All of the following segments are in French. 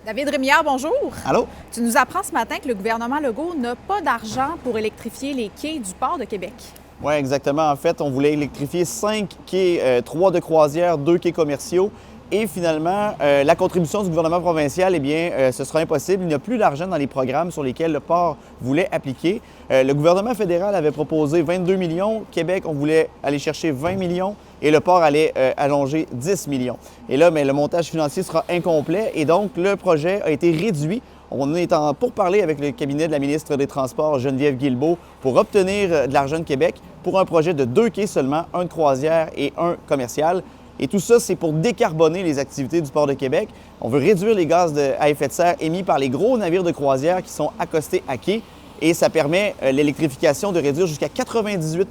David Rémillard, bonjour. Allô? Tu nous apprends ce matin que le gouvernement Legault n'a pas d'argent pour électrifier les quais du port de Québec. Oui, exactement. En fait, on voulait électrifier 5 quais, 3 de croisière, 2 quais commerciaux. Et finalement, la contribution du gouvernement provincial, ce sera impossible. Il n'y a plus d'argent dans les programmes sur lesquels le port voulait appliquer. Le gouvernement fédéral avait proposé 22 millions. Québec, on voulait aller chercher 20 millions et le port allait allonger 10 millions. Et là, le montage financier sera incomplet et donc le projet a été réduit. On est en pourparlers avec le cabinet de la ministre des Transports, Geneviève Guilbeault, pour obtenir de l'argent de Québec pour un projet de 2 quais seulement, un de croisière et un commercial. Et tout ça, c'est pour décarboner les activités du port de Québec. On veut réduire les gaz à effet de serre émis par les gros navires de croisière qui sont accostés à quai. Et ça permet l'électrification de réduire jusqu'à 98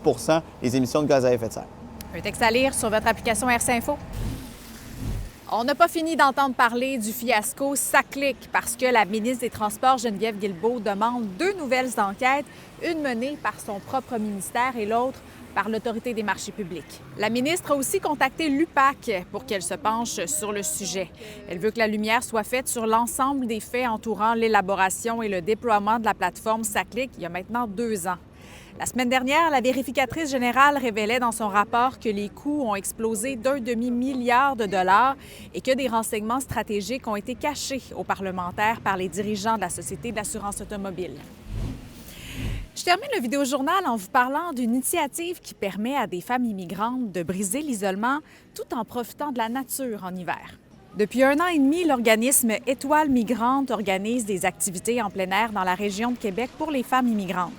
les émissions de gaz à effet de serre. Un texte à lire sur votre application RC Info. On n'a pas fini d'entendre parler du fiasco SACLIC parce que la ministre des Transports, Geneviève Guilbeault, demande 2 nouvelles enquêtes, une menée par son propre ministère et l'autre par l'Autorité des marchés publics. La ministre a aussi contacté l'UPAC pour qu'elle se penche sur le sujet. Elle veut que la lumière soit faite sur l'ensemble des faits entourant l'élaboration et le déploiement de la plateforme SACLIC il y a maintenant 2 ans. La semaine dernière, la vérificatrice générale révélait dans son rapport que les coûts ont explosé d'1 demi-milliard de dollars et que des renseignements stratégiques ont été cachés aux parlementaires par les dirigeants de la Société de l'assurance automobile. Je termine le vidéojournal en vous parlant d'une initiative qui permet à des femmes immigrantes de briser l'isolement tout en profitant de la nature en hiver. Depuis 1 an et demi, l'organisme Étoile Migrante organise des activités en plein air dans la région de Québec pour les femmes immigrantes.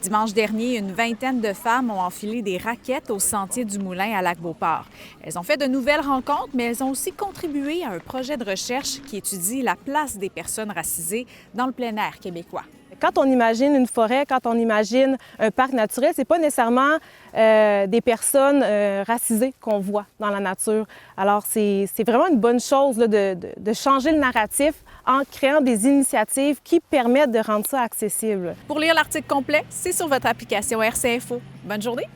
Dimanche dernier, une vingtaine de femmes ont enfilé des raquettes au sentier du Moulin à Lac-Beauport. Elles ont fait de nouvelles rencontres, mais elles ont aussi contribué à un projet de recherche qui étudie la place des personnes racisées dans le plein air québécois. Quand on imagine une forêt, quand on imagine un parc naturel, c'est pas nécessairement des personnes racisées qu'on voit dans la nature. Alors, c'est vraiment une bonne chose là, de changer le narratif en créant des initiatives qui permettent de rendre ça accessible. Pour lire l'article complet, c'est sur votre application RC Info. Bonne journée!